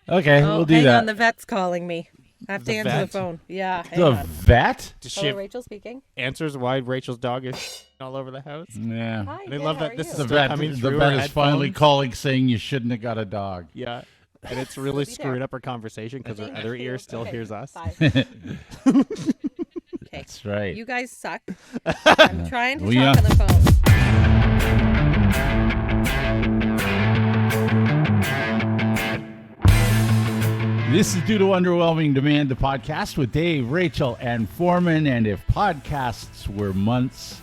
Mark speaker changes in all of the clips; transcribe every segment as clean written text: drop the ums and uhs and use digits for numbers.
Speaker 1: Okay, we'll do that.
Speaker 2: Hang on, the vet's calling me. I have to answer the phone. Yeah, hang
Speaker 1: The
Speaker 2: on.
Speaker 1: vet?
Speaker 2: Hello, Rachel speaking.
Speaker 3: Answers why Rachel's dog is all over the house.
Speaker 1: Yeah.
Speaker 2: Hi,
Speaker 3: They
Speaker 2: good,
Speaker 3: love
Speaker 2: how
Speaker 3: that
Speaker 2: are
Speaker 3: this
Speaker 2: you?
Speaker 3: is
Speaker 1: The
Speaker 3: still
Speaker 1: vet,
Speaker 3: coming
Speaker 1: the
Speaker 3: through
Speaker 1: vet
Speaker 3: her
Speaker 1: is finally
Speaker 3: headphones.
Speaker 1: calling saying you shouldn't have got a dog.
Speaker 3: Yeah. And it's really
Speaker 2: be there.
Speaker 3: screwing up her conversation because her
Speaker 2: Thank
Speaker 3: other
Speaker 2: you.
Speaker 3: ear still
Speaker 2: Okay,
Speaker 3: hears us.
Speaker 2: bye. Okay.
Speaker 1: That's right.
Speaker 2: You guys suck. I'm trying to
Speaker 1: We
Speaker 2: talk
Speaker 1: are-
Speaker 2: on the phone.
Speaker 1: This is Due to Underwhelming Demand, the podcast with Dave, Rachel, and Forman. And if podcasts were months,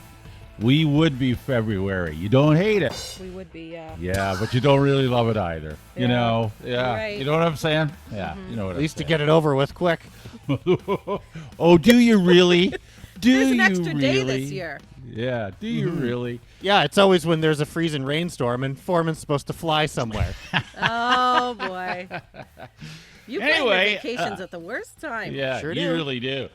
Speaker 1: we would be February. You don't hate it.
Speaker 2: We would be,
Speaker 1: Yeah, but you don't really love it either. You
Speaker 2: Yeah.
Speaker 1: know? Yeah.
Speaker 2: You're right.
Speaker 1: You know what I'm saying? Yeah. You know what
Speaker 3: At least to
Speaker 1: I'm
Speaker 3: get it over with quick.
Speaker 1: saying. Oh, do you really? Do
Speaker 2: There's an
Speaker 1: you
Speaker 2: extra day
Speaker 1: really?
Speaker 2: this year.
Speaker 1: Yeah. Do you really?
Speaker 3: Yeah, it's always when there's a freezing rainstorm and Forman's supposed to fly somewhere.
Speaker 2: Oh, boy. You plan
Speaker 1: Anyway,
Speaker 2: your vacations at the worst time.
Speaker 1: Yeah,
Speaker 3: Sure
Speaker 1: you
Speaker 3: do.
Speaker 1: really do.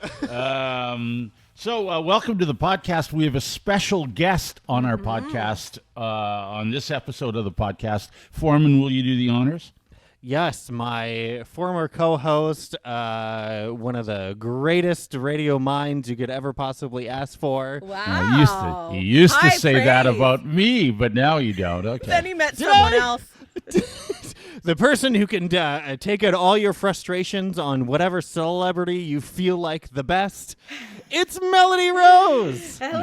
Speaker 1: So welcome to the podcast. We have a special guest on our podcast, on this episode of the podcast. Forman, will you do the honors?
Speaker 3: Yes, my former co-host, one of the greatest radio minds you could ever possibly ask for.
Speaker 2: Wow.
Speaker 1: You used to
Speaker 2: High
Speaker 1: say that
Speaker 2: praise.
Speaker 1: about me, but now you don't. Okay.
Speaker 2: Then he met someone else.
Speaker 3: The person who can take out all your frustrations on whatever celebrity you feel like the best. It's Melody Rose.
Speaker 4: Hello.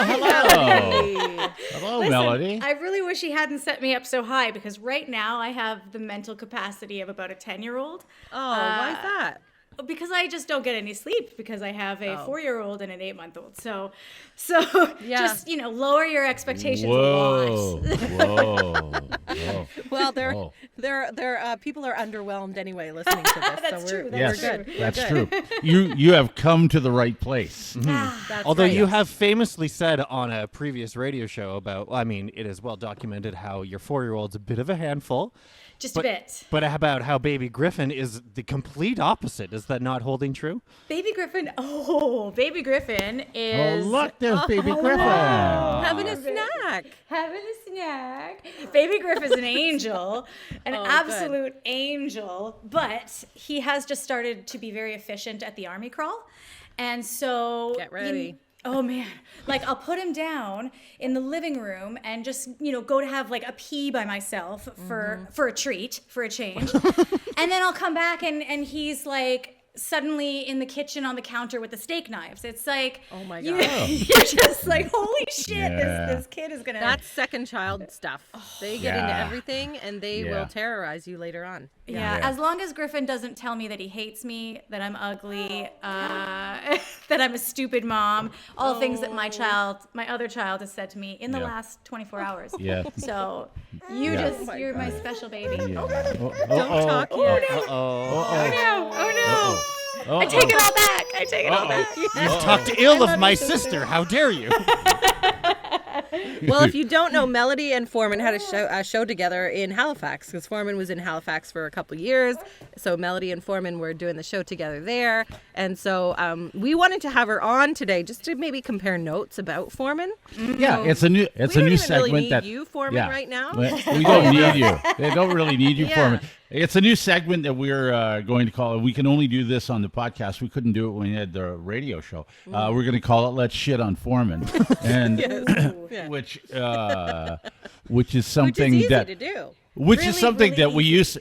Speaker 1: Hello. Hello,
Speaker 4: Listen,
Speaker 1: Melody.
Speaker 4: I really wish he hadn't set me up so high because right now I have the mental capacity of about a 10-year-old.
Speaker 2: Oh, why is that?
Speaker 4: Because I just don't get any sleep because I have a
Speaker 2: Oh.
Speaker 4: 4-year-old and an 8-month-old. So
Speaker 2: Yeah.
Speaker 4: just, lower your expectations a
Speaker 1: Whoa.
Speaker 4: lot.
Speaker 1: Whoa.
Speaker 2: Well,
Speaker 1: Whoa.
Speaker 2: people are underwhelmed anyway listening to this.
Speaker 4: That's
Speaker 2: so
Speaker 4: true,
Speaker 2: We're,
Speaker 4: that's
Speaker 2: we're
Speaker 4: true.
Speaker 2: good.
Speaker 1: That's
Speaker 2: We're good.
Speaker 1: true. You have come to the right place.
Speaker 2: That's
Speaker 3: Although
Speaker 2: right.
Speaker 3: you have famously said on a previous radio show about, well, I mean, it is well documented how your 4-year-old's a bit of a handful.
Speaker 4: Just
Speaker 3: But,
Speaker 4: a bit.
Speaker 3: but about how Baby Griffin is the complete opposite. Is that not holding true?
Speaker 4: Baby Griffin is
Speaker 1: Oh, look, there's Baby Griffin.
Speaker 2: having a snack.
Speaker 4: having a snack. Baby Griff is an angel, an
Speaker 2: Oh,
Speaker 4: absolute angel, but he has just started to be very efficient at the army crawl. And so
Speaker 2: Get ready.
Speaker 4: oh man, like I'll put him down in the living room and just, go to have like a pee by myself for a treat, for a change. And then I'll come back and he's like suddenly in the kitchen on the counter with the steak knives. It's like,
Speaker 2: Oh my
Speaker 4: you-
Speaker 2: God.
Speaker 4: you're just like, holy shit,
Speaker 1: Yeah.
Speaker 4: this kid is gonna.
Speaker 2: That's second child stuff. They get into
Speaker 1: Yeah.
Speaker 2: everything, and they
Speaker 1: Yeah.
Speaker 2: will terrorize you later on.
Speaker 4: yeah,
Speaker 1: Yeah.
Speaker 4: as long as Griffin doesn't tell me that he hates me, that I'm ugly, that I'm a stupid mom, all things that my other child has said to me in the
Speaker 1: Yeah.
Speaker 4: last 24 hours.
Speaker 1: Yeah.
Speaker 4: So
Speaker 1: Yeah.
Speaker 4: you're my special baby.
Speaker 1: Yeah.
Speaker 2: Don't talk yet.
Speaker 4: Oh no! I take it all back. I take it all back.
Speaker 3: You've talked ill of my sister. How dare you?
Speaker 2: Well, if you don't know, Melody and Forman had a show together in Halifax because Forman was in Halifax for a couple years. So Melody and Forman were doing the show together there. And so we wanted to have her on today just to maybe compare notes about Forman.
Speaker 1: Yeah, it's a new
Speaker 2: We don't even
Speaker 1: segment
Speaker 2: really need
Speaker 1: that
Speaker 2: you, Forman, right now.
Speaker 1: We don't need you. They don't really need you,
Speaker 2: Yeah.
Speaker 1: Forman. It's a new segment that we're going to call it. We can only do this on the podcast. We couldn't do it when we had the radio show. We're going to call it "Let's Shit on Foreman," and
Speaker 2: Yeah.
Speaker 1: which is
Speaker 2: Which is
Speaker 1: something
Speaker 2: easy
Speaker 1: that
Speaker 2: to do.
Speaker 1: which
Speaker 4: Really,
Speaker 1: is something
Speaker 4: really
Speaker 1: that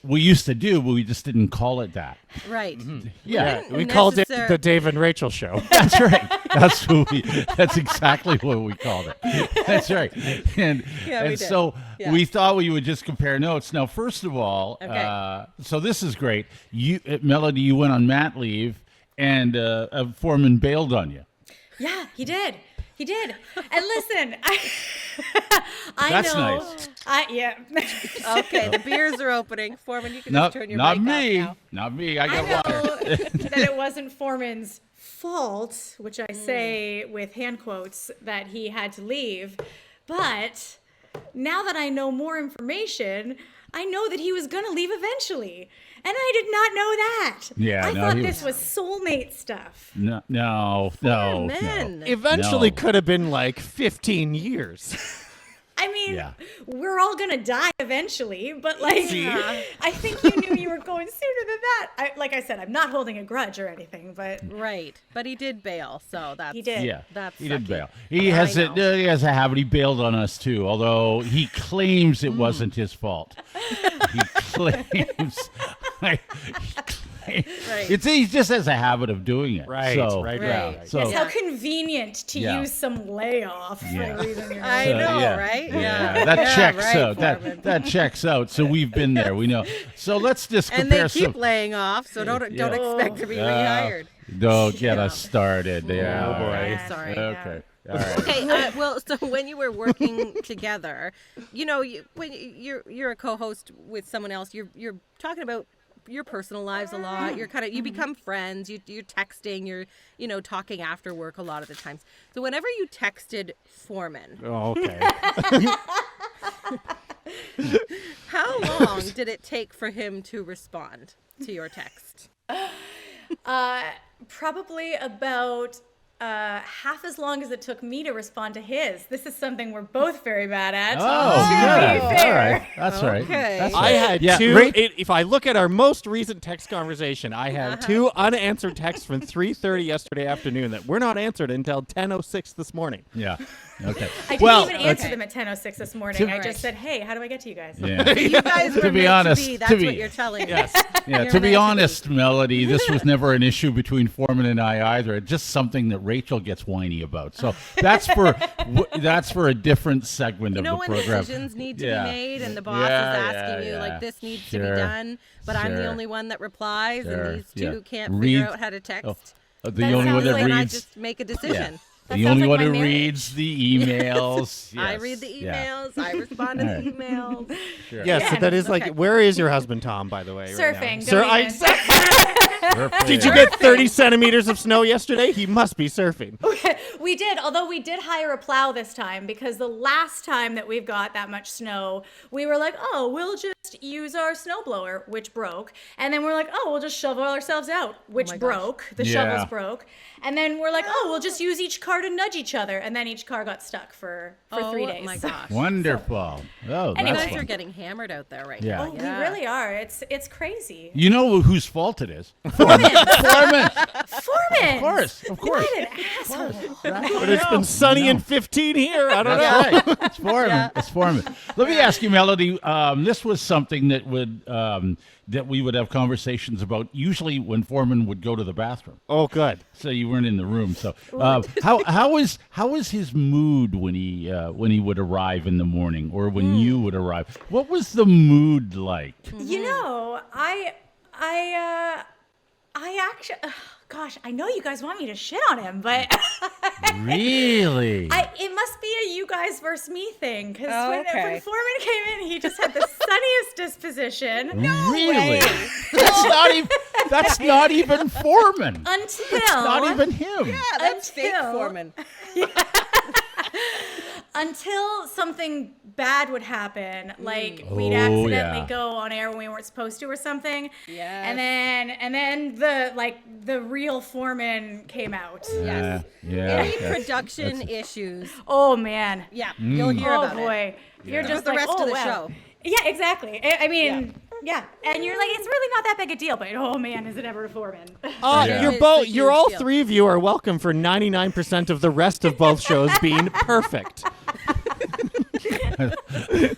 Speaker 1: we used to do, but we just didn't call it that.
Speaker 2: Right.
Speaker 1: Yeah,
Speaker 3: We called it
Speaker 2: Necessary-
Speaker 3: the Dave and Rachel Show.
Speaker 1: that's right. That's exactly what we called it. That's right. And
Speaker 2: Yeah, we
Speaker 1: and
Speaker 2: did.
Speaker 1: so
Speaker 2: Yeah.
Speaker 1: we thought we would just compare notes. Now, first of all,
Speaker 2: Okay.
Speaker 1: so this is great. You, Melody, you went on mat leave, and Foreman bailed on you.
Speaker 4: Yeah, he did. He did. And listen, I
Speaker 1: That's
Speaker 4: know.
Speaker 1: nice.
Speaker 4: Yeah.
Speaker 2: Okay, the beers are opening. Foreman, you can
Speaker 1: Not,
Speaker 2: just turn your
Speaker 1: not
Speaker 2: mic off
Speaker 1: me.
Speaker 2: now.
Speaker 1: Not me. I
Speaker 4: I
Speaker 1: got water.
Speaker 4: know that it wasn't Foreman's fault, which I say with hand quotes, that he had to leave. But now that I know more information, I know that he was going to leave eventually. And I did not know that.
Speaker 1: Yeah,
Speaker 4: I
Speaker 1: no,
Speaker 4: thought
Speaker 1: he
Speaker 4: this was soulmate stuff.
Speaker 1: No.
Speaker 2: Men.
Speaker 3: Eventually
Speaker 1: No.
Speaker 3: could have been like 15 years.
Speaker 4: I mean,
Speaker 1: Yeah.
Speaker 4: we're all gonna die eventually, but like, I think you knew you were going sooner than that. Like I said, I'm not holding a grudge or anything, but
Speaker 2: Right, but he did bail, so that's
Speaker 4: he did.
Speaker 1: Yeah,
Speaker 2: That's
Speaker 1: he did
Speaker 2: sucky.
Speaker 1: bail. He
Speaker 2: I
Speaker 1: has
Speaker 2: know.
Speaker 1: he has a habit. He bailed on us too, although he claims it wasn't his fault. He claims. He just has a habit of doing it.
Speaker 3: Right,
Speaker 1: So,
Speaker 3: right,
Speaker 1: yeah.
Speaker 2: right.
Speaker 1: So,
Speaker 4: Yes, how convenient to
Speaker 1: Yeah.
Speaker 4: use some layoff
Speaker 1: Yeah.
Speaker 4: for a reason you're
Speaker 2: I
Speaker 1: So,
Speaker 2: know,
Speaker 1: yeah.
Speaker 2: right?
Speaker 1: Yeah, that checks
Speaker 2: right,
Speaker 1: out.
Speaker 2: Forman.
Speaker 1: That checks out. So we've been there. We know. So let's just
Speaker 2: And they
Speaker 1: compare
Speaker 2: keep
Speaker 1: some.
Speaker 2: laying off, so don't expect to be rehired.
Speaker 1: Don't get us started. Yeah.
Speaker 3: Oh, boy.
Speaker 2: I'm
Speaker 4: Yeah.
Speaker 2: sorry.
Speaker 1: Okay. All right.
Speaker 2: Okay, well, so when you were working together, when you're a co-host with someone else, you're talking about your personal lives a lot. You become friends. You're texting. You're talking after work a lot of the times. So whenever you texted Forman,
Speaker 3: Oh, okay.
Speaker 2: how long did it take for him to respond to your text?
Speaker 4: probably about half as long as it took me to respond to his. This is something we're both very bad at.
Speaker 1: Oh,
Speaker 4: to be
Speaker 1: good.
Speaker 4: fair.
Speaker 1: All right. That's right.
Speaker 2: Okay.
Speaker 1: That's
Speaker 3: I
Speaker 1: right.
Speaker 3: had
Speaker 1: Yeah,
Speaker 3: two.
Speaker 1: Ra-
Speaker 3: If I look at our most recent text conversation, I had two unanswered texts from 3:30 yesterday afternoon that were not answered until 10:06 this morning.
Speaker 1: Yeah. Okay.
Speaker 4: I didn't
Speaker 1: well,
Speaker 4: even answer them at 10:06 this morning. I just said, "Hey, how do I get to you guys?"
Speaker 1: Yeah.
Speaker 2: You guys were
Speaker 1: To be
Speaker 2: meant
Speaker 1: honest,
Speaker 2: to be.
Speaker 1: to
Speaker 2: That's
Speaker 1: be-
Speaker 2: what you're telling me.
Speaker 3: Yes.
Speaker 1: Yeah,
Speaker 2: You're
Speaker 1: to be
Speaker 2: meant to
Speaker 1: honest, Melody, this was never an issue between Forman and I either. It's just something that Rachel gets whiny about. So that's for a different segment of the
Speaker 2: When
Speaker 1: program.
Speaker 2: decisions need to
Speaker 1: Yeah.
Speaker 2: be made and the boss
Speaker 1: Yeah,
Speaker 2: is asking you,
Speaker 1: yeah.
Speaker 2: like, this needs to
Speaker 1: Sure.
Speaker 2: be done, but I'm the
Speaker 1: Sure.
Speaker 2: only one that replies,
Speaker 1: Sure.
Speaker 2: and these two
Speaker 1: Yeah.
Speaker 2: can't
Speaker 1: Read-
Speaker 2: figure out how to text.
Speaker 1: The
Speaker 4: That
Speaker 1: only one
Speaker 4: sounds
Speaker 1: that
Speaker 4: like
Speaker 2: When I
Speaker 1: reads.
Speaker 2: just make a
Speaker 1: Yeah.
Speaker 2: decision.
Speaker 4: That
Speaker 1: The
Speaker 4: sounds
Speaker 1: only
Speaker 4: like
Speaker 1: one
Speaker 4: my
Speaker 1: who
Speaker 4: marriage.
Speaker 1: reads the emails.
Speaker 2: I
Speaker 1: Yes.
Speaker 2: read the
Speaker 1: Yeah.
Speaker 2: emails. I respond to the
Speaker 1: Alright.
Speaker 2: emails.
Speaker 1: Sure.
Speaker 3: Yes, so that is like,
Speaker 2: Okay.
Speaker 3: where is your husband, Tom, by the way? right now?
Speaker 4: Surfing.
Speaker 3: Sir,
Speaker 4: Don't even.
Speaker 3: did you get 30 centimeters of snow yesterday? He must be surfing.
Speaker 4: We did, although we did hire a plow this time because the last time that we've got that much snow, we were like, oh, we'll just use our snowblower, which broke. And then we're like, oh, we'll just shovel ourselves out, which
Speaker 2: my gosh.
Speaker 4: broke. The
Speaker 1: Yeah.
Speaker 4: shovels broke. And then we're like, oh, we'll just use each car to nudge each other. And then each car got stuck for 3 days.
Speaker 2: Oh my gosh.
Speaker 1: Wonderful. Oh,
Speaker 2: You
Speaker 4: Anyway.
Speaker 1: that's
Speaker 2: guys are
Speaker 1: fun.
Speaker 2: getting hammered out there right
Speaker 1: Yeah.
Speaker 2: now.
Speaker 4: Oh, we really are. It's crazy.
Speaker 1: You know whose fault it is? Forman.
Speaker 4: Foreman!
Speaker 1: Of course.
Speaker 4: What an asshole.
Speaker 3: But it's been sunny and 15 here. I don't know.
Speaker 1: That's right. It's Forman. It's Forman. Let me ask you, Melody. This was something that we would have conversations about usually when Forman would go to the bathroom.
Speaker 3: Oh, good.
Speaker 1: So you weren't in the room. So how is his mood when he would arrive in the morning or when you would arrive? What was the mood like?
Speaker 4: You know, I actually, gosh, I know you guys want me to shit on him, but
Speaker 1: Really?
Speaker 4: it must be a you guys versus me thing. Because
Speaker 2: Oh,
Speaker 4: when
Speaker 2: okay.
Speaker 4: Foreman came in, he just had the sunniest disposition.
Speaker 1: Really? That's not even Forman.
Speaker 4: Until
Speaker 1: Not even him.
Speaker 2: Yeah, that's fake
Speaker 4: Until-
Speaker 2: Foreman.
Speaker 4: until something bad would happen, like we'd
Speaker 1: Oh,
Speaker 4: accidentally
Speaker 1: yeah.
Speaker 4: go on air when we weren't supposed to or something.
Speaker 2: Yes.
Speaker 4: And then the real Foreman came out.
Speaker 2: Yes.
Speaker 1: Yeah.
Speaker 2: Any
Speaker 1: yeah.
Speaker 2: production issues.
Speaker 4: Oh man.
Speaker 2: Yeah, you'll hear
Speaker 4: Oh
Speaker 2: about it.
Speaker 4: boy. You're just
Speaker 2: The
Speaker 4: like,
Speaker 2: rest
Speaker 4: oh,
Speaker 2: of the
Speaker 4: wow.
Speaker 2: show.
Speaker 4: Yeah, exactly. I mean, yeah. And you're like, it's really not that big a deal, but oh man, is it ever a Foreman?
Speaker 1: Yeah.
Speaker 3: You're
Speaker 2: It's
Speaker 3: both.
Speaker 2: a
Speaker 3: You're
Speaker 2: huge
Speaker 3: all
Speaker 2: deal.
Speaker 3: three of you are welcome for 99% of the rest of both shows being perfect.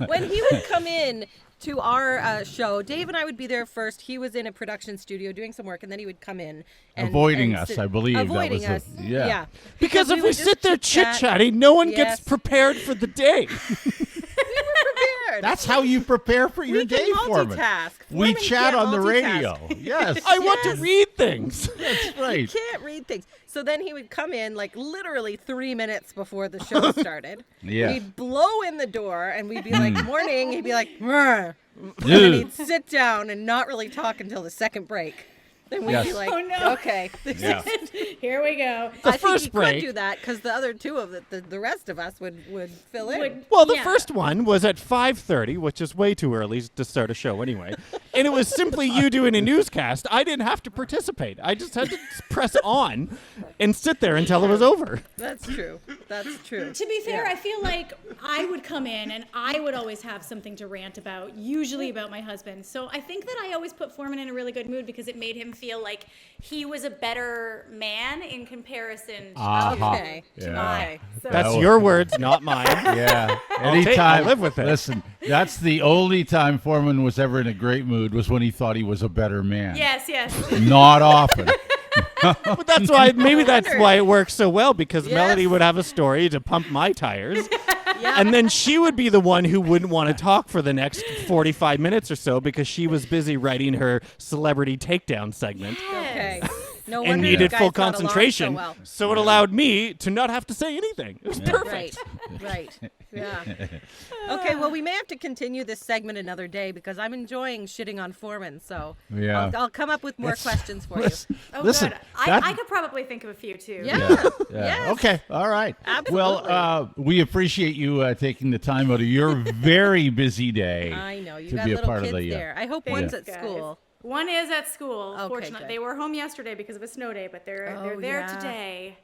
Speaker 2: When he would come in to our show, Dave and I would be there first. He was in a production studio doing some work, and then he would come in.
Speaker 1: Avoiding
Speaker 2: and
Speaker 1: us,
Speaker 2: sit-
Speaker 1: I believe that
Speaker 2: Avoiding
Speaker 1: was the-
Speaker 2: us.
Speaker 1: yeah.
Speaker 3: Because if we
Speaker 2: would just
Speaker 3: sit there
Speaker 2: chit-chat.
Speaker 3: chit-chatting, no one
Speaker 2: Yes.
Speaker 3: gets prepared for the day.
Speaker 2: Prepared.
Speaker 1: That's how you prepare for your
Speaker 2: We can
Speaker 1: day, Forman.
Speaker 2: multitask.
Speaker 1: We
Speaker 2: Foreman
Speaker 1: chat
Speaker 2: can't
Speaker 1: on the
Speaker 2: multitask.
Speaker 1: radio. Yes.
Speaker 3: I want to read things.
Speaker 1: That's right.
Speaker 2: Can't read things. So then he would come in like literally 3 minutes before the show started.
Speaker 1: Yeah.
Speaker 2: We'd blow in the door and we'd be like, morning. He'd be like, "Mrr." And
Speaker 1: Dude.
Speaker 2: he'd sit down and not really talk until the second break. Then we'd be
Speaker 1: Yes.
Speaker 2: like,
Speaker 4: Oh, no.
Speaker 2: okay.
Speaker 1: Yeah.
Speaker 4: Here we go.
Speaker 2: I think
Speaker 3: first
Speaker 2: he
Speaker 3: break-
Speaker 2: could do that because the other two of the rest of us would fill in.
Speaker 3: Well, the
Speaker 4: Yeah.
Speaker 3: first one was at 5:30, which is way too early to start a show anyway. And it was simply you doing a newscast. I didn't have to participate. I just had to press on. and sit there until it was over.
Speaker 2: That's true. That's true.
Speaker 4: To be fair,
Speaker 2: Yeah.
Speaker 4: I feel like I would come in and I would always have something to rant about, usually about my husband. So I think that I always put Forman in a really good mood because it made him feel like he was a better man in comparison to
Speaker 2: Okay.
Speaker 1: Yeah.
Speaker 4: mine. So
Speaker 3: That's your words, not mine.
Speaker 1: Yeah.
Speaker 3: I'll live with it.
Speaker 1: Listen, that's the only time Forman was ever in a great mood was when he thought he was a better man.
Speaker 4: yes.
Speaker 1: Not often.
Speaker 3: But that's why, maybe that's
Speaker 2: wonder.
Speaker 3: why it works so well, because
Speaker 2: Yes.
Speaker 3: Melody would have a story to pump my tires.
Speaker 2: Yeah.
Speaker 3: And then she would be the one who wouldn't want to talk for the next 45 minutes or so because she was busy writing her celebrity takedown segment
Speaker 2: Okay. No
Speaker 3: and
Speaker 2: wonder you
Speaker 3: needed
Speaker 2: guys
Speaker 3: full
Speaker 2: got along
Speaker 3: concentration.
Speaker 2: So well.
Speaker 3: So it allowed me to not have to say anything. It was perfect.
Speaker 2: Right. Yeah. Okay, well, we may have to continue this segment another day because I'm enjoying shitting on Forman. So
Speaker 1: Yeah.
Speaker 2: I'll come up with more questions for you.
Speaker 4: Oh,
Speaker 1: Listen,
Speaker 4: good.
Speaker 1: that-
Speaker 4: I could probably think of a few too.
Speaker 2: Yeah.
Speaker 1: Yeah.
Speaker 2: Yes.
Speaker 1: Okay. All right.
Speaker 2: Absolutely.
Speaker 1: Well, we appreciate you taking the time out of your very busy day.
Speaker 2: I know. You
Speaker 1: to
Speaker 2: got
Speaker 1: be a
Speaker 2: little
Speaker 1: part
Speaker 2: kids
Speaker 1: of the,
Speaker 2: there. I hope
Speaker 4: Thanks,
Speaker 2: one's at
Speaker 4: guys.
Speaker 2: school.
Speaker 4: One is at school.
Speaker 2: Okay,
Speaker 4: Fortunately,
Speaker 2: good.
Speaker 4: they were home yesterday because of a snow day, but they're
Speaker 2: Oh,
Speaker 4: there
Speaker 2: yeah.
Speaker 4: today.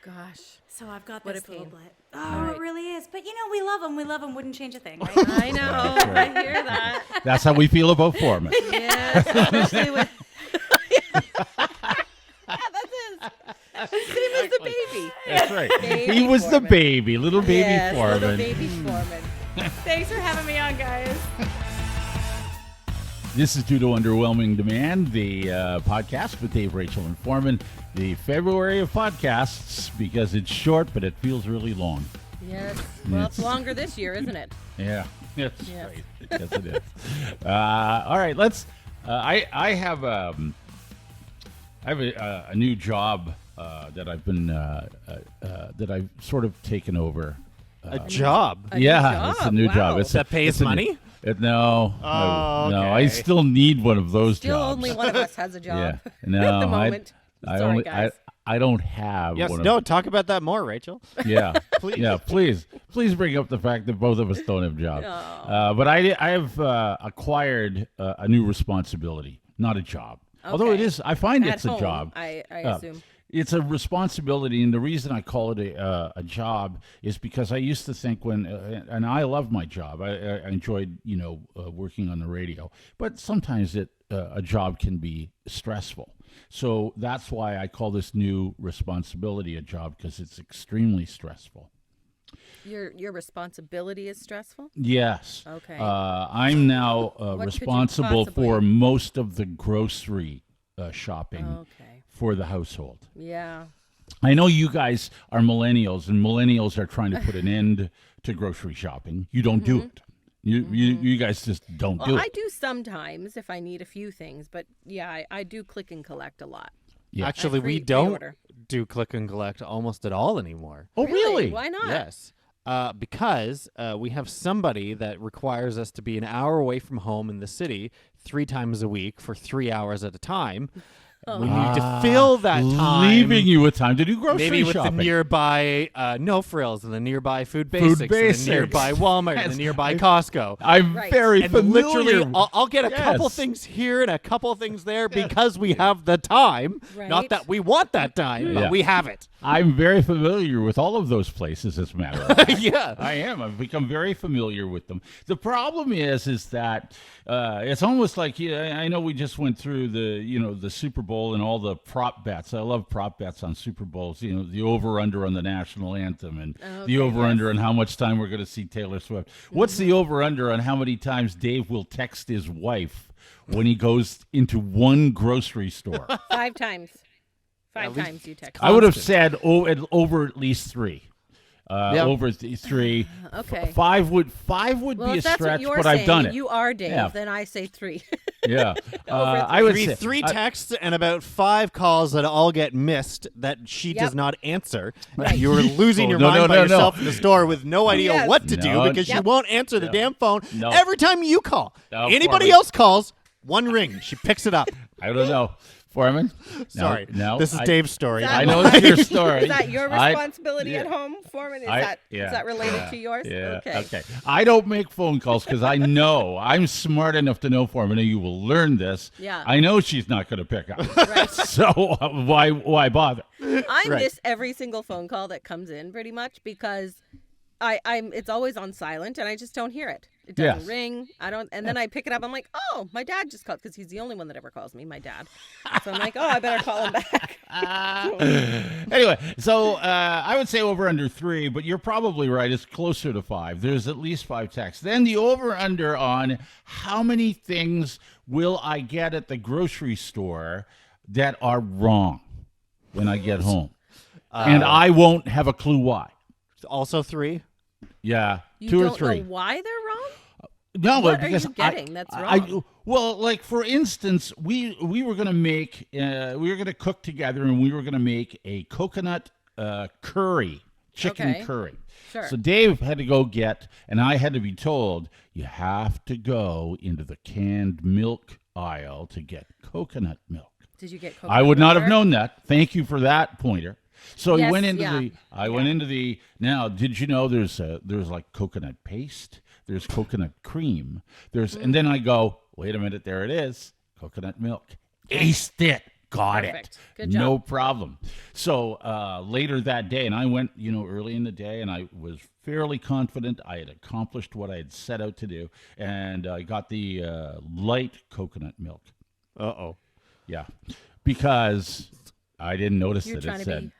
Speaker 2: Gosh.
Speaker 4: So I've got
Speaker 2: What
Speaker 4: this
Speaker 2: a
Speaker 4: little
Speaker 2: pain.
Speaker 4: bit. Oh,
Speaker 2: All right.
Speaker 4: it really is. But we love them. We love them. Wouldn't change a thing, right?
Speaker 2: I know.
Speaker 1: right.
Speaker 2: I hear that.
Speaker 1: That's how we feel about Forman.
Speaker 2: Yes, especially with. Yeah, that's his. Same as the baby.
Speaker 1: That's right.
Speaker 2: Baby
Speaker 1: He was the
Speaker 2: Forman.
Speaker 1: baby, little baby
Speaker 2: Yes,
Speaker 1: Forman.
Speaker 2: little baby Forman.
Speaker 4: Thanks for having me on, guys.
Speaker 1: This is due to Underwhelming Demand, the podcast with Dave, Rachel, and Forman. The February of podcasts because it's short, but it feels really long.
Speaker 2: Yes. Well, it's longer this year, isn't it?
Speaker 1: Yeah, that's
Speaker 2: Yes.
Speaker 1: right. Yes, it is. All right, let's. I have a new job that I've been that I've sort of taken over.
Speaker 3: A job.
Speaker 2: A new
Speaker 1: Yeah, it's a
Speaker 2: job,
Speaker 1: new
Speaker 2: wow.
Speaker 1: job. It's
Speaker 3: That pays
Speaker 1: it's a new-
Speaker 3: money?
Speaker 1: No,
Speaker 3: Oh,
Speaker 1: no,
Speaker 3: okay.
Speaker 1: I still need one of those
Speaker 2: Still
Speaker 1: jobs.
Speaker 2: only one of us has a job
Speaker 1: Yeah, no,
Speaker 2: at the moment.
Speaker 1: I
Speaker 2: Sorry,
Speaker 1: only,
Speaker 2: guys.
Speaker 1: I don't have
Speaker 3: Yes,
Speaker 1: one
Speaker 3: no,
Speaker 1: of,
Speaker 3: talk about that more, Rachel.
Speaker 1: yeah,
Speaker 3: Please.
Speaker 1: yeah, please bring up the fact that both of us don't have jobs. But I have acquired a new responsibility, not a job. Although it
Speaker 2: Okay.
Speaker 1: is, I find
Speaker 2: At
Speaker 1: it's a
Speaker 2: home,
Speaker 1: job.
Speaker 2: I assume.
Speaker 1: It's a responsibility, and the reason I call it a job is because I used to think and I love my job. I enjoyed, working on the radio, but sometimes a job can be stressful. So that's why I call this new responsibility a job, because it's extremely stressful.
Speaker 2: Your responsibility is stressful?
Speaker 1: Yes.
Speaker 2: Okay.
Speaker 1: I'm now
Speaker 2: could you
Speaker 1: responsible
Speaker 2: possibly-
Speaker 1: for most of the grocery shopping
Speaker 2: Okay.
Speaker 1: for the household.
Speaker 2: Yeah.
Speaker 1: I know you guys are millennials, and millennials are trying to put an end to grocery shopping. You don't do it. You guys just don't do
Speaker 2: Well,
Speaker 1: it.
Speaker 2: I do sometimes if I need a few things, but yeah, I do click and collect a lot.
Speaker 1: Yeah.
Speaker 3: Actually, we
Speaker 2: free
Speaker 3: don't
Speaker 2: order.
Speaker 3: do click and collect almost at all anymore.
Speaker 1: Oh, really?
Speaker 2: Why not?
Speaker 3: Yes. Because we have somebody that requires us to be an hour away from home in the city 3 times a week for 3 hours at a time. We need to fill that time.
Speaker 1: Leaving you with time to do grocery
Speaker 3: Maybe with
Speaker 1: shopping.
Speaker 3: the nearby No Frills and the nearby Food Basics,
Speaker 1: Basics.
Speaker 3: and the nearby Walmart and
Speaker 1: Yes.
Speaker 3: the nearby Costco.
Speaker 1: I'm
Speaker 2: Right.
Speaker 1: very
Speaker 3: And
Speaker 1: familiar.
Speaker 3: literally, I'll get a couple
Speaker 1: Yes.
Speaker 3: things here and a couple things there because we have the time.
Speaker 2: Right.
Speaker 3: Not that we want that time,
Speaker 1: Yeah.
Speaker 3: but we have it.
Speaker 1: I'm very familiar with all of those places, as a matter of fact.
Speaker 3: Yeah.
Speaker 1: I am. I've become very familiar with them. The problem is that it's almost like I know we just went through the Super Bowl and all the prop bets. I love prop bets on Super Bowls. The over under on the national anthem and the over under on how much time we're going to see Taylor Swift. What's the over under on how many times Dave will text his wife when he goes into one grocery store?
Speaker 2: 5 times. Five
Speaker 3: least-
Speaker 2: times you text.
Speaker 1: I would have said over at least 3. Over 3.
Speaker 2: Okay.
Speaker 1: 5 would
Speaker 2: Well,
Speaker 1: be a
Speaker 2: if that's
Speaker 1: stretch,
Speaker 2: what you're
Speaker 1: but
Speaker 2: saying,
Speaker 1: I've done it.
Speaker 2: You are Dave.
Speaker 1: Yeah.
Speaker 2: Then I say 3.
Speaker 1: Yeah, I would say
Speaker 3: Three texts and about 5 calls that all get missed that she
Speaker 2: Yep.
Speaker 3: does not answer.
Speaker 2: Right.
Speaker 3: You're losing
Speaker 1: Oh,
Speaker 3: your
Speaker 1: no,
Speaker 3: mind
Speaker 1: no,
Speaker 3: by
Speaker 1: no,
Speaker 3: yourself
Speaker 1: no.
Speaker 3: in the store with no idea
Speaker 2: Yes.
Speaker 3: what to do
Speaker 1: No.
Speaker 3: because she
Speaker 2: Yep.
Speaker 3: won't answer the damn phone
Speaker 1: No.
Speaker 3: every time you call.
Speaker 1: No,
Speaker 3: Anybody
Speaker 1: Forman.
Speaker 3: else calls, one ring. She picks it up.
Speaker 1: I don't know. Foreman?
Speaker 3: Sorry.
Speaker 1: No.
Speaker 3: This is Dave's story.
Speaker 2: Is that-
Speaker 1: I know it's your story.
Speaker 2: Is that your responsibility
Speaker 1: yeah.
Speaker 2: at home, Foreman? Is
Speaker 1: Yeah.
Speaker 2: that related to yours?
Speaker 1: Yeah.
Speaker 2: Okay.
Speaker 1: I don't make phone calls because I know I'm smart enough to know, Foreman, you will learn this.
Speaker 2: Yeah.
Speaker 1: I know she's not going to pick up.
Speaker 2: Right.
Speaker 1: So why bother?
Speaker 2: I
Speaker 3: Right.
Speaker 2: miss every single phone call that comes in pretty much because it's always on silent and I just don't hear it. It doesn't
Speaker 1: Yes.
Speaker 2: ring. I don't, and then I pick it up. I'm like, oh, my dad just called because he's the only one that ever calls me, my dad. So I'm like, oh, I better call him back.
Speaker 1: Anyway, so I would say over under 3, but you're probably right. It's closer to 5. There's at least 5 texts. Then the over under on how many things will I get at the grocery store that are wrong when I get home, and I won't have a clue why.
Speaker 3: Also 3.
Speaker 1: Yeah,
Speaker 2: You
Speaker 1: 2 or
Speaker 2: don't
Speaker 1: 3.
Speaker 2: know why they're wrong?
Speaker 1: No,
Speaker 2: What
Speaker 1: because
Speaker 2: are you getting that's
Speaker 1: I-
Speaker 2: wrong?
Speaker 1: well, like for instance, we were gonna make we were gonna cook together, and we were gonna make a coconut curry, chicken
Speaker 2: Okay.
Speaker 1: curry.
Speaker 2: Sure.
Speaker 1: So Dave had to go get, and I had to be told, you have to go into the canned milk aisle to get coconut milk.
Speaker 2: Did you get
Speaker 1: I
Speaker 2: coconut
Speaker 1: would not
Speaker 2: milk
Speaker 1: have known that. Thank you for that pointer. So I
Speaker 2: Yes,
Speaker 1: went into
Speaker 2: yeah.
Speaker 1: now, did you know there's like coconut paste, there's coconut cream, and then I go, wait a minute, there it is, coconut milk. Aced it. Got
Speaker 2: Perfect.
Speaker 1: it.
Speaker 2: Good job.
Speaker 1: No problem. So later that day, and I went, early in the day, and I was fairly confident I had accomplished what I had set out to do, and I got the light coconut milk.
Speaker 3: Uh-oh.
Speaker 1: Yeah, because I didn't notice
Speaker 2: You're
Speaker 1: that
Speaker 2: trying
Speaker 1: it
Speaker 2: to
Speaker 1: said.
Speaker 2: be-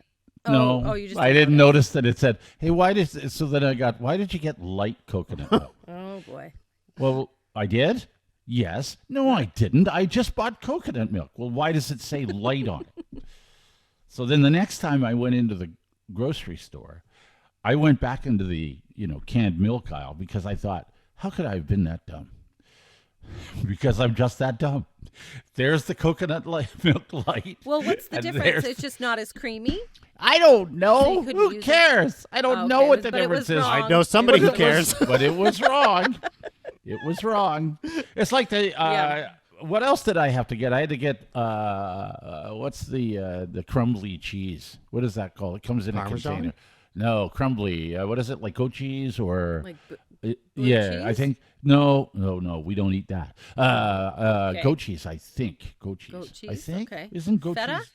Speaker 1: No,
Speaker 2: Oh, you just
Speaker 1: I
Speaker 2: didn't
Speaker 1: didn't notice that it said, "Hey, why did?" So then I got, "Why did you get light coconut milk?"
Speaker 2: Oh, boy.
Speaker 1: Well, I did. Yes. No, I didn't. I just bought coconut milk. Well, why does it say light on it? So then the next time I went into the grocery store, I went back into the canned milk aisle because I thought, how could I have been that dumb? Because I'm just that dumb. There's the coconut milk light.
Speaker 2: Well, what's the
Speaker 1: and
Speaker 2: difference?
Speaker 1: there's-
Speaker 2: It's just not as creamy.
Speaker 1: I don't
Speaker 2: So
Speaker 1: know.
Speaker 2: you couldn't
Speaker 1: Who
Speaker 2: use it?
Speaker 1: cares? I don't
Speaker 2: Oh,
Speaker 1: know
Speaker 2: okay.
Speaker 1: what the
Speaker 2: But it was
Speaker 1: difference is.
Speaker 2: wrong.
Speaker 3: I know somebody who
Speaker 1: But it was-
Speaker 3: cares.
Speaker 1: but it was wrong. It was wrong. It's like the.
Speaker 2: Yeah.
Speaker 1: What else did I have to get? I had to get what's the crumbly cheese? What is that called? It comes in
Speaker 3: Parmesan?
Speaker 1: a container. No, crumbly. What is it? Like goat cheese or?
Speaker 2: Like
Speaker 1: Yeah,
Speaker 2: cheese?
Speaker 1: I think no. We don't eat that.
Speaker 2: Okay.
Speaker 1: Goat cheese, I think. Goat cheese.
Speaker 2: Goat
Speaker 1: I
Speaker 2: cheese,
Speaker 1: think.
Speaker 2: okay.
Speaker 1: Isn't goat
Speaker 2: Feta?
Speaker 1: cheese?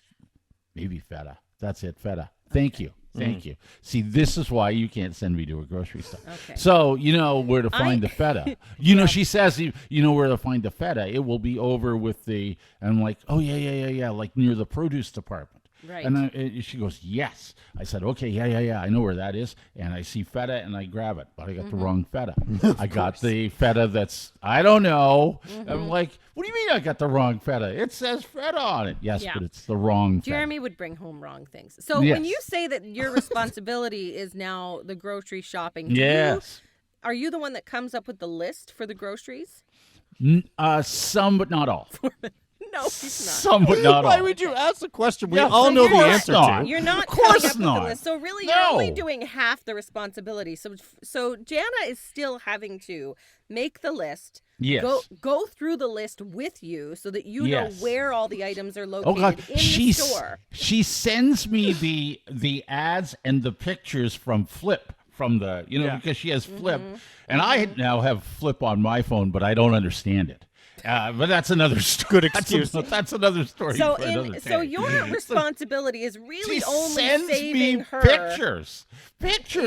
Speaker 1: Maybe feta. That's it, feta. Thank you. Thank you. See, this is why you can't send me to a grocery store.
Speaker 2: Okay.
Speaker 1: So, you know where to find the feta. You know, she says, you know where to find the feta. It will be over with the, and I'm like, oh, yeah, like near the produce department.
Speaker 2: Right.
Speaker 1: And she goes, yes. I said, okay, yeah. I know where that is. And I see feta and I grab it. But I got the wrong feta. I got the feta that's, I don't know. I'm like, what do you mean I got the wrong feta? It says feta on it. Yes,
Speaker 2: Yeah.
Speaker 1: but it's the wrong feta.
Speaker 2: Jeremy would bring home wrong things. So
Speaker 1: Yes.
Speaker 2: when you say that your responsibility is now the grocery shopping,
Speaker 1: Yes.
Speaker 2: are you the one that comes up with the list for the groceries?
Speaker 1: Some, but not all.
Speaker 2: No, he's not.
Speaker 1: Some, but not all.
Speaker 3: Why would you ask the question we
Speaker 1: Yeah,
Speaker 3: all
Speaker 1: of
Speaker 3: know the
Speaker 1: course
Speaker 3: answer
Speaker 1: not.
Speaker 3: to?
Speaker 2: You're not
Speaker 1: course
Speaker 2: coming up
Speaker 1: not.
Speaker 2: with the list. So really,
Speaker 1: No.
Speaker 2: you're only doing half the responsibility. So Jana is still having to make the list.
Speaker 1: Yes.
Speaker 2: Go through the list with you so that you
Speaker 1: Yes.
Speaker 2: know where all the items are
Speaker 1: Oh
Speaker 2: located
Speaker 1: God,
Speaker 2: in the store.
Speaker 1: she sends me the ads and the pictures from Flip from the because she has Flip, and I now have Flip on my phone, but I don't understand it. But that's another story.
Speaker 3: Good excuse.
Speaker 1: That's another story.
Speaker 2: So
Speaker 1: for another
Speaker 2: so
Speaker 1: day.
Speaker 2: your responsibility is really
Speaker 1: she
Speaker 2: only
Speaker 1: sends
Speaker 2: saving
Speaker 1: me
Speaker 2: her.
Speaker 1: Pictures.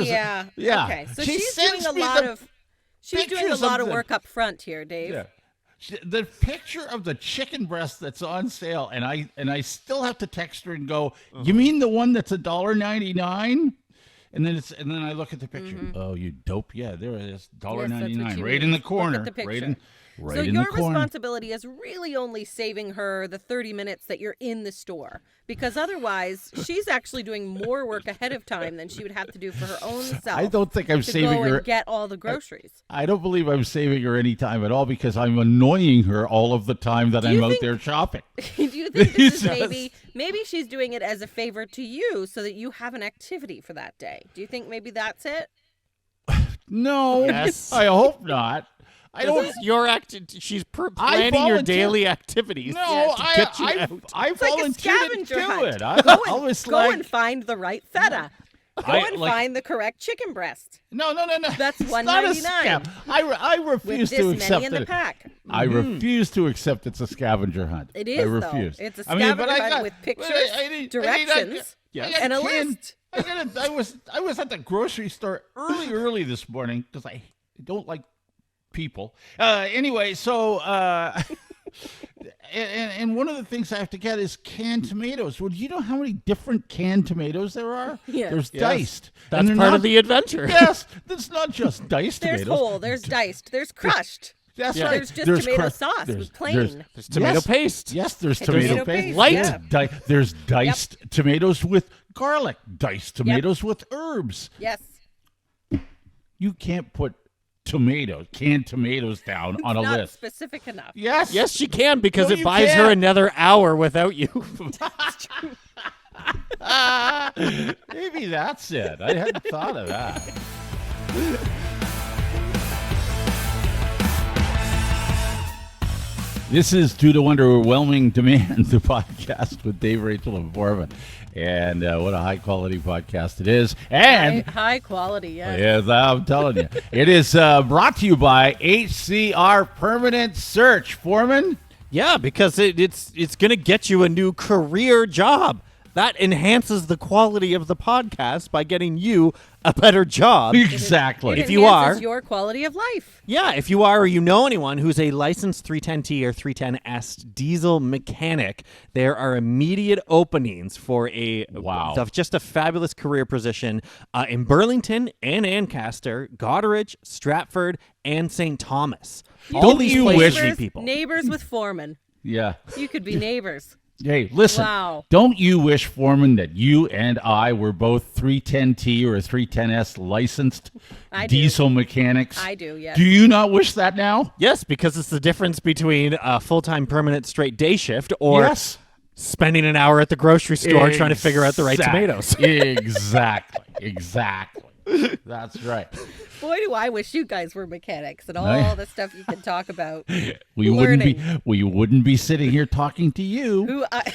Speaker 2: Yeah.
Speaker 1: Yeah.
Speaker 2: Okay. So
Speaker 1: She
Speaker 2: she's
Speaker 1: sends
Speaker 2: doing a
Speaker 1: me
Speaker 2: lot
Speaker 1: the
Speaker 2: of. She's doing a
Speaker 1: pictures
Speaker 2: lot
Speaker 1: of
Speaker 2: of
Speaker 1: the-
Speaker 2: work up front here, Dave.
Speaker 1: Yeah. The picture of the chicken breast that's on sale, and I still have to text her and go, you mean the one that's $1.99? And then I look at the picture. Oh, you dope! Yeah, there it is, $1.99,
Speaker 2: you
Speaker 1: right
Speaker 2: mean.
Speaker 1: in the
Speaker 2: Look at
Speaker 1: corner,
Speaker 2: the picture.
Speaker 1: right in
Speaker 2: So
Speaker 1: the
Speaker 2: your
Speaker 1: corner.
Speaker 2: responsibility is really only saving her the 30 minutes that you're in the store, because otherwise she's actually doing more work ahead of time than she would have to do for her own self.
Speaker 1: I don't think I'm
Speaker 2: to
Speaker 1: saving
Speaker 2: go
Speaker 1: her.
Speaker 2: and get all the groceries.
Speaker 1: I don't believe I'm saving her any time at all because I'm annoying her all of the time that I'm
Speaker 2: you
Speaker 1: out
Speaker 2: think-
Speaker 1: there shopping.
Speaker 2: Do you think this is
Speaker 1: Just-
Speaker 2: maybe she's doing it as a favor to you so that you have an activity for that day? Do you think maybe that's it?
Speaker 1: No,
Speaker 3: Yes.
Speaker 1: I hope not. I don't.
Speaker 3: Your she's planning your
Speaker 1: volunteer-
Speaker 3: daily activities.
Speaker 1: No,
Speaker 3: to get you out.
Speaker 1: I
Speaker 2: It's like a
Speaker 1: volunteered to
Speaker 2: scavenger
Speaker 1: do
Speaker 2: hunt.
Speaker 1: it. I was
Speaker 2: Go
Speaker 1: like,
Speaker 2: and find the right feta. Go and find the correct chicken breast.
Speaker 1: no.
Speaker 2: That's
Speaker 1: It's not a
Speaker 2: $1.99.
Speaker 1: scam. I refuse
Speaker 2: With
Speaker 1: to
Speaker 2: this
Speaker 1: accept
Speaker 2: many in the
Speaker 1: it.
Speaker 2: pack.
Speaker 1: I refuse to accept it's a scavenger hunt.
Speaker 2: It is,
Speaker 1: I
Speaker 2: though.
Speaker 1: refuse.
Speaker 2: It's a
Speaker 1: I mean, but
Speaker 2: scavenger
Speaker 1: I
Speaker 2: hunt
Speaker 1: got-
Speaker 2: with
Speaker 1: but
Speaker 2: pictures, directions, and a list.
Speaker 1: I was at the grocery store early this morning because I don't like people. Anyway, so and one of the things I have to get is canned tomatoes. Well, do you know how many different canned tomatoes there are?
Speaker 2: Yes.
Speaker 1: There's
Speaker 3: Yes.
Speaker 1: diced.
Speaker 3: That's
Speaker 1: And they're
Speaker 3: part
Speaker 1: not-
Speaker 3: of the adventure.
Speaker 1: Yes, that's not just diced
Speaker 2: There's
Speaker 1: tomatoes.
Speaker 2: whole, there's diced, there's crushed.
Speaker 1: That's
Speaker 3: Yeah.
Speaker 1: right.
Speaker 2: There's just tomato
Speaker 1: crushed-
Speaker 2: sauce,
Speaker 1: there's-
Speaker 2: plain.
Speaker 1: There's
Speaker 3: tomato
Speaker 1: yes,
Speaker 3: paste.
Speaker 1: Yes, there's
Speaker 2: Tomato
Speaker 1: tomato paste.
Speaker 2: paste,
Speaker 3: Light.
Speaker 2: yeah.
Speaker 1: There's diced tomatoes with garlic, diced tomatoes with herbs.
Speaker 2: Yes.
Speaker 1: You can't put canned tomatoes down on a
Speaker 2: Not
Speaker 1: list.
Speaker 2: specific enough.
Speaker 1: Yes.
Speaker 3: Yes, she can because
Speaker 1: No,
Speaker 3: it
Speaker 1: you
Speaker 3: buys her
Speaker 1: can't.
Speaker 3: another hour without you.
Speaker 1: Maybe that's it. I hadn't thought of that. This is Due to Underwhelming Demand, the podcast with Dave, Rachel, and Forman. And what a high-quality podcast it is. And
Speaker 2: High quality, yes.
Speaker 1: yes, I'm telling you. It is brought to you by HCR Permanent Search. Forman?
Speaker 3: Yeah, because it's going to get you a new career job. That enhances the quality of the podcast by getting you a better job.
Speaker 1: Exactly.
Speaker 2: It
Speaker 3: If you
Speaker 2: enhances
Speaker 3: are-
Speaker 2: your quality of life.
Speaker 3: Yeah, if you are or you know anyone who's a licensed 310T or 310S diesel mechanic, there are immediate openings for just a fabulous career position in Burlington and Ancaster, Goderich, Stratford, and St. Thomas. All these
Speaker 1: you
Speaker 3: places
Speaker 1: wish-
Speaker 3: need people.
Speaker 2: Neighbors with Forman.
Speaker 1: Yeah.
Speaker 2: You could be neighbors.
Speaker 1: Hey, listen.
Speaker 2: Wow.
Speaker 1: Don't you wish, Forman, that you and I were both 310T or 310S licensed
Speaker 2: I do.
Speaker 1: diesel mechanics?
Speaker 2: I do, yes.
Speaker 1: Do you not wish that now?
Speaker 3: Yes, because it's the difference between a full-time permanent straight day shift or
Speaker 1: Yes.
Speaker 3: spending an hour at the grocery store trying to figure out the right tomatoes.
Speaker 1: Exactly. That's right.
Speaker 2: Boy, do I wish you guys were mechanics and all
Speaker 1: Right.
Speaker 2: the stuff you can talk about.
Speaker 1: We wouldn't be sitting here talking to you.
Speaker 2: Who I,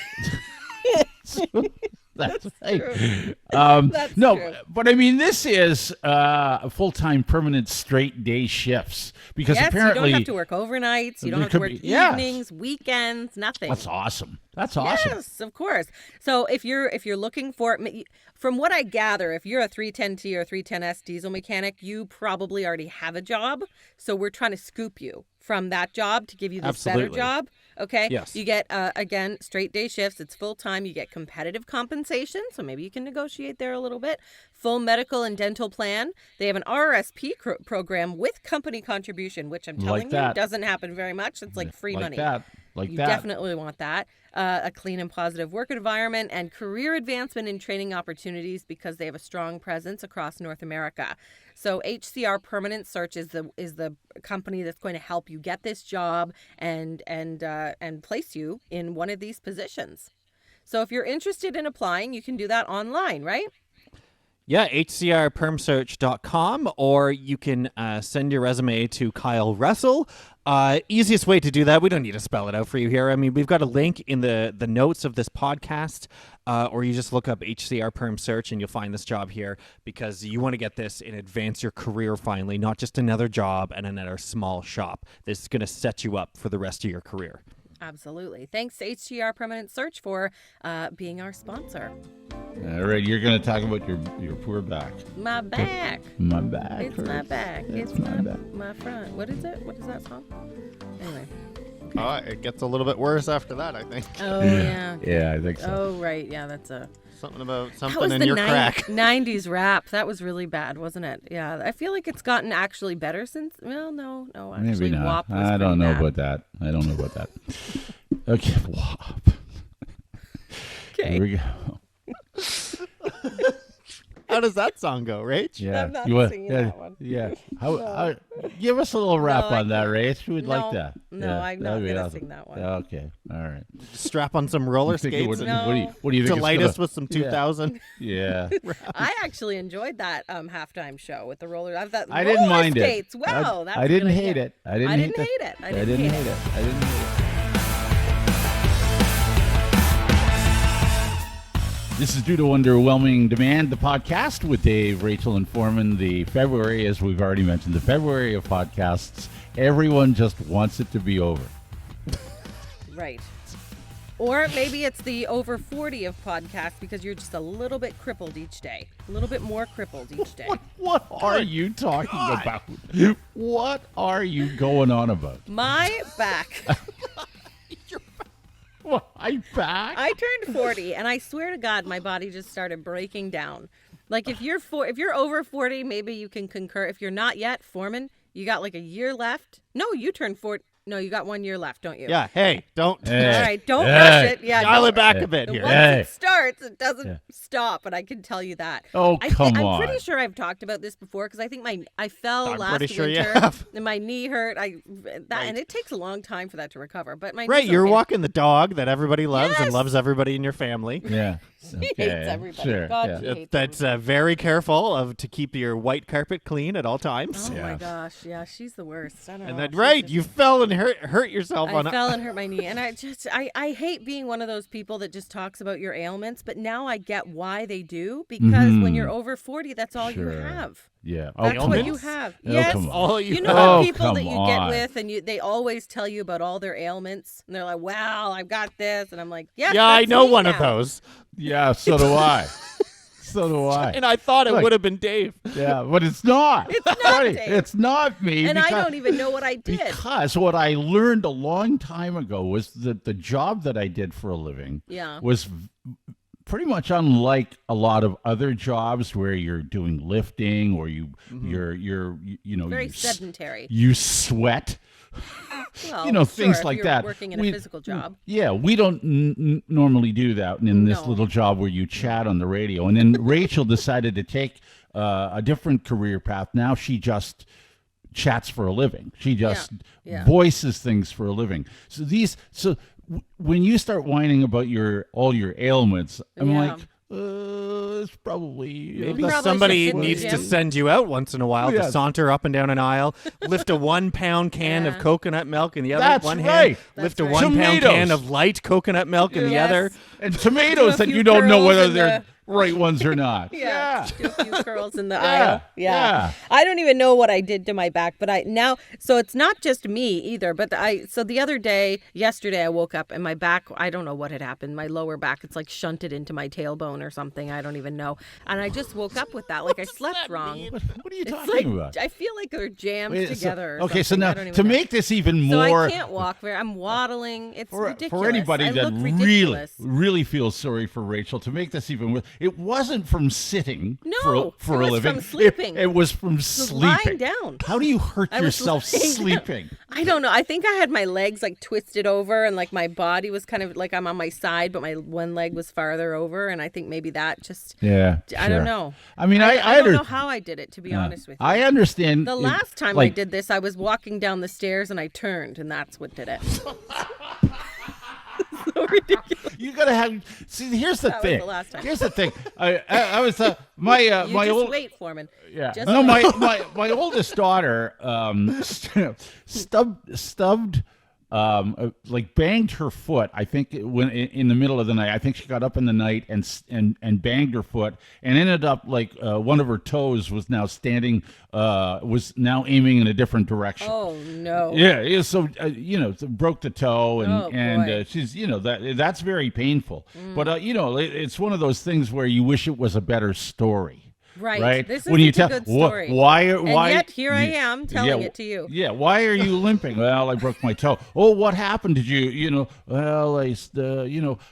Speaker 1: That's right.
Speaker 2: That's
Speaker 1: no,
Speaker 2: true.
Speaker 1: but I mean, this is full-time, permanent, straight day shifts because
Speaker 2: yes,
Speaker 1: apparently
Speaker 2: you don't have to work overnights. You don't
Speaker 1: there
Speaker 2: have to
Speaker 1: could
Speaker 2: work
Speaker 1: be- yes.
Speaker 2: evenings, weekends, nothing.
Speaker 1: That's awesome. That's awesome.
Speaker 2: Yes, of course. So if you're looking for, from what I gather, if you're a 310T or 310S diesel mechanic, you probably already have a job. So we're trying to scoop you from that job to give you this better
Speaker 3: Absolutely.
Speaker 2: job. Okay.
Speaker 3: Yes.
Speaker 2: You get again straight day shifts. It's full time. You get competitive compensation, so maybe you can negotiate there a little bit. Full medical and dental plan. They have an RRSP program with company contribution, which I'm telling you
Speaker 1: that.
Speaker 2: doesn't happen very much. It's like free money.
Speaker 1: Like
Speaker 2: You
Speaker 1: that.
Speaker 2: definitely want that. A clean and positive work environment and career advancement and training opportunities because they have a strong presence across North America. So HCR Permanent Search is the company that's going to help you get this job and place you in one of these positions. So if you're interested in applying, you can do that online, right?
Speaker 3: Yeah, hcrpermsearch.com, or you can send your resume to Kyle Russell. Easiest way to do that, we don't need to spell it out for you here. I mean, we've got a link in the notes of this podcast, or you just look up HCR Perm Search and you'll find this job here because you want to get this and advance your career finally, not just another job and another small shop. This is going to set you up for the rest of your career.
Speaker 2: Absolutely. Thanks to HCR Permanent Search for being our sponsor.
Speaker 1: All right, you're going to talk about your poor back.
Speaker 2: My back.
Speaker 1: My back.
Speaker 2: It's my
Speaker 1: hurts.
Speaker 2: back. It's
Speaker 1: my back.
Speaker 2: my front. What is it? What is that song? Anyway.
Speaker 5: It gets a little bit worse after that, I think.
Speaker 2: Oh yeah.
Speaker 1: Yeah, I think so.
Speaker 2: Oh right. Yeah, that's a.
Speaker 5: Something about
Speaker 2: That
Speaker 5: something
Speaker 2: was
Speaker 5: in
Speaker 2: the
Speaker 5: your crack.
Speaker 2: 90s rap. That was really bad, wasn't it? Yeah. I feel like it's gotten actually better since. Well, no. Actually,
Speaker 1: Maybe not.
Speaker 2: WAP was
Speaker 1: I don't
Speaker 2: pretty
Speaker 1: know
Speaker 2: bad.
Speaker 1: about that. I don't know about that. Okay, WAP.
Speaker 2: Okay.
Speaker 1: Here we go.
Speaker 5: How does that song go, Rach?
Speaker 1: Yeah.
Speaker 2: I'm not
Speaker 1: You want-
Speaker 2: singing
Speaker 1: yeah,
Speaker 2: that one.
Speaker 1: Yeah. How give us a little rap
Speaker 2: I
Speaker 1: on that,
Speaker 2: can't.
Speaker 1: Rach. We'd like
Speaker 2: No,
Speaker 1: that.
Speaker 2: no,
Speaker 1: Yeah,
Speaker 2: I'm
Speaker 1: that'd
Speaker 2: not
Speaker 1: be
Speaker 2: gonna
Speaker 1: awesome.
Speaker 2: sing that one.
Speaker 1: Yeah, okay, all right.
Speaker 3: Strap on some roller
Speaker 1: You think it
Speaker 3: skates
Speaker 1: would-
Speaker 3: and
Speaker 2: No.
Speaker 1: what do you think?
Speaker 3: delight
Speaker 1: it's
Speaker 3: us with some 2000.
Speaker 1: Yeah.
Speaker 2: I actually enjoyed that halftime show with the roller. I thought
Speaker 1: I didn't
Speaker 2: roller
Speaker 1: mind
Speaker 2: skates.
Speaker 1: it.
Speaker 2: Wow, that's
Speaker 1: I
Speaker 2: a
Speaker 1: didn't
Speaker 2: good
Speaker 1: hate
Speaker 2: idea.
Speaker 1: it. I didn't hate it.
Speaker 2: I didn't hate it.
Speaker 1: I didn't hate it. This is Due to Underwhelming Demand, the podcast with Dave, Rachel, and Forman. The February, as we've already mentioned, the February of podcasts. Everyone just wants it to be over.
Speaker 2: Right. Or maybe it's the over 40 of podcasts because you're just a little bit crippled each day. A little bit more crippled each day.
Speaker 1: What are you talking about? What are you going on about?
Speaker 2: My back.
Speaker 1: What, I'm back?
Speaker 2: I turned 40 and I swear to God my body just started breaking down. Like if you're over 40, maybe you can concur. If you're not yet, Forman, you got like a year left. No, you turned 40. No, you got 1 year left, don't you?
Speaker 3: Yeah, hey, don't
Speaker 1: Hey.
Speaker 2: All right, don't
Speaker 1: Hey.
Speaker 2: rush it. Yeah,
Speaker 3: dial
Speaker 2: don't-
Speaker 3: it back a bit
Speaker 2: And
Speaker 3: here.
Speaker 2: once
Speaker 1: Hey.
Speaker 2: it starts, it doesn't
Speaker 1: Yeah.
Speaker 2: stop, and I can tell you that.
Speaker 1: Oh, come
Speaker 2: I'm
Speaker 1: on.
Speaker 2: pretty sure I've talked about this before because I think I fell
Speaker 3: I'm
Speaker 2: last
Speaker 3: pretty sure you
Speaker 2: winter
Speaker 3: have.
Speaker 2: and my knee hurt. And it takes a long time for that to recover. But my
Speaker 3: Right,
Speaker 2: knee's
Speaker 3: you're
Speaker 2: okay.
Speaker 3: walking the dog that everybody loves and
Speaker 2: Yes.
Speaker 3: loves everybody in your family.
Speaker 1: Yeah.
Speaker 2: He hates everybody.
Speaker 1: Sure.
Speaker 2: God,
Speaker 1: yeah.
Speaker 2: he hates
Speaker 3: That's
Speaker 2: everybody.
Speaker 3: very careful to keep your white carpet clean at all times.
Speaker 2: Oh my
Speaker 1: Yeah.
Speaker 2: gosh, yeah, she's the worst. I don't know.
Speaker 3: And then,
Speaker 2: She's
Speaker 3: right,
Speaker 2: just-
Speaker 3: you fell and hurt yourself
Speaker 2: I
Speaker 3: on
Speaker 2: fell and hurt my knee, and I hate being one of those people that just talks about your ailments. But now I get why they do because when you're over 40, that's all you
Speaker 1: Sure.
Speaker 2: have.
Speaker 1: Yeah.
Speaker 2: That's
Speaker 1: come
Speaker 2: what
Speaker 1: on.
Speaker 2: you have.
Speaker 1: Oh,
Speaker 2: Yes.
Speaker 1: come on.
Speaker 3: all you
Speaker 2: You know
Speaker 1: Oh,
Speaker 2: the people that
Speaker 1: come
Speaker 2: you get
Speaker 1: on.
Speaker 2: with, and they always tell you about all their ailments, and they're like, "Well, I've got this," and I'm like, "Yes,
Speaker 3: Yeah, I
Speaker 2: that's
Speaker 3: know
Speaker 2: me
Speaker 3: one
Speaker 2: now."
Speaker 3: of those.
Speaker 1: Yeah, so do I. So do I.
Speaker 3: And I thought it
Speaker 1: Look.
Speaker 3: would have been Dave.
Speaker 1: Yeah, but it's not.
Speaker 2: It's not
Speaker 1: Buddy,
Speaker 2: Dave.
Speaker 1: It's not me.
Speaker 2: And I
Speaker 1: because-
Speaker 2: don't even know what I did.
Speaker 1: Because what I learned a long time ago was that the job that I did for a living
Speaker 2: Yeah.
Speaker 1: was pretty much unlike a lot of other jobs where you're doing lifting or you're you know
Speaker 2: Very
Speaker 1: you s-
Speaker 2: sedentary.
Speaker 1: you sweat.
Speaker 2: Well,
Speaker 1: you know, things
Speaker 2: sure, if
Speaker 1: like
Speaker 2: you're
Speaker 1: that.
Speaker 2: Working in a
Speaker 1: We-
Speaker 2: physical job.
Speaker 1: Yeah, we don't normally do that in this
Speaker 2: No.
Speaker 1: little job where you chat on the radio. And then Rachel decided to take a different career path. Now she just chats for a living. She just
Speaker 2: Yeah.
Speaker 1: voices things for a living. So when you start whining about all your ailments, I'm
Speaker 2: Yeah.
Speaker 1: like, it's probably
Speaker 3: Maybe
Speaker 2: Probably
Speaker 3: somebody
Speaker 2: should hit the
Speaker 3: needs to
Speaker 2: gym.
Speaker 3: send you out once in a while
Speaker 1: Yeah.
Speaker 3: to saunter up and down an aisle, lift a 1 pound can of
Speaker 2: Yeah.
Speaker 3: coconut milk in the other
Speaker 1: That's
Speaker 3: one
Speaker 1: right.
Speaker 3: hand, lift
Speaker 2: That's
Speaker 3: a
Speaker 2: right.
Speaker 3: 1 pound
Speaker 1: Tomatoes.
Speaker 3: can of light coconut milk in the
Speaker 2: Yes.
Speaker 3: other.
Speaker 1: and tomatoes
Speaker 2: a
Speaker 1: that
Speaker 2: few
Speaker 1: you don't know
Speaker 2: curls
Speaker 1: whether
Speaker 2: in
Speaker 1: they're
Speaker 2: the-
Speaker 1: right ones or not.
Speaker 2: Yeah. Do a few curls in the
Speaker 1: Yeah.
Speaker 2: aisle.
Speaker 1: Yeah.
Speaker 2: Yeah. I don't even know what I did to my back, but so it's not just me either, but so the other day, yesterday I woke up and my back, I don't know what had happened. My lower back, it's like shunted into my tailbone or something. I don't even know. And I just woke up with that. Like I slept wrong.
Speaker 1: What are you
Speaker 2: It's
Speaker 1: talking
Speaker 2: like,
Speaker 1: about?
Speaker 2: I feel like they're jammed
Speaker 1: Wait,
Speaker 2: together. or
Speaker 1: okay, so
Speaker 2: something. I
Speaker 1: now
Speaker 2: don't even
Speaker 1: to
Speaker 2: know.
Speaker 1: make this even
Speaker 2: So
Speaker 1: more
Speaker 2: I can't walk very. I'm waddling. It's ridiculous.
Speaker 1: for anybody
Speaker 2: I
Speaker 1: that
Speaker 2: look ridiculous.
Speaker 1: really feels sorry for Rachel, to make this even worse, it wasn't from sitting
Speaker 2: No,
Speaker 1: for
Speaker 2: it
Speaker 1: a
Speaker 2: was
Speaker 1: living.
Speaker 2: from sleeping.
Speaker 1: It was from
Speaker 2: was
Speaker 1: sleeping.
Speaker 2: lying down.
Speaker 1: How do you hurt
Speaker 2: I was
Speaker 1: yourself
Speaker 2: lying down.
Speaker 1: sleeping?
Speaker 2: I don't know. I think I had my legs like twisted over and like my body was kind of like I'm on my side, but my one leg was farther over. And I think maybe that just,
Speaker 1: Yeah,
Speaker 2: I don't know.
Speaker 1: I mean,
Speaker 2: I don't know how I did it, to be honest with you.
Speaker 1: I understand.
Speaker 2: The
Speaker 1: it-
Speaker 2: last time
Speaker 1: like,
Speaker 2: I did this, I was walking down the stairs and I turned, and that's what did it. So ridiculous.
Speaker 1: you gotta have. See, here's the
Speaker 2: That was
Speaker 1: thing.
Speaker 2: the last time.
Speaker 1: Here's the thing. I was my
Speaker 2: You
Speaker 1: my
Speaker 2: just
Speaker 1: old
Speaker 2: wait, Forman.
Speaker 1: Yeah.
Speaker 2: Just
Speaker 1: No,
Speaker 2: wait.
Speaker 1: my oldest daughter stubbed like banged her foot. I think when in the middle of the night. I think she got up in the night and banged her foot and ended up like one of her toes was now aiming in a different direction.
Speaker 2: Oh, no.
Speaker 1: Yeah, so broke the toe,
Speaker 2: Oh,
Speaker 1: and
Speaker 2: boy.
Speaker 1: she's that's very painful. But it's one of those things where you wish it was a better story.
Speaker 2: Right. This
Speaker 1: when
Speaker 2: is
Speaker 1: you
Speaker 2: such a
Speaker 1: tell
Speaker 2: good story.
Speaker 1: why
Speaker 2: And
Speaker 1: why
Speaker 2: yet here I am telling it to you.
Speaker 1: Yeah, why are you limping? Well, I broke my toe. Oh, what happened? Did you well,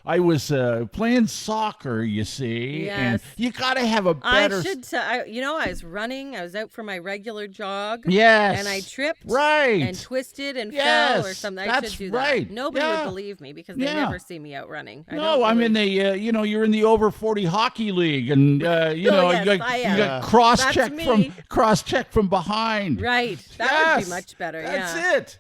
Speaker 1: I was playing soccer, you see. And
Speaker 2: Yes.
Speaker 1: you got to have a better
Speaker 2: I should tell. I was running. I was out for my regular jog.
Speaker 1: Yes.
Speaker 2: And I tripped.
Speaker 1: Right.
Speaker 2: And twisted and
Speaker 1: Yes,
Speaker 2: fell or something. I
Speaker 1: that's
Speaker 2: should do that.
Speaker 1: right.
Speaker 2: Nobody
Speaker 1: Yeah.
Speaker 2: would believe me because they
Speaker 1: Yeah.
Speaker 2: never see me out running.
Speaker 1: No, I'm in the you're in the over 40 hockey league, and
Speaker 2: Oh, yes, am.
Speaker 1: You got cross-check
Speaker 2: That's
Speaker 1: from
Speaker 2: me.
Speaker 1: behind.
Speaker 2: Right. That would
Speaker 1: Yes,
Speaker 2: be much better.
Speaker 1: That's
Speaker 2: yeah.
Speaker 1: it.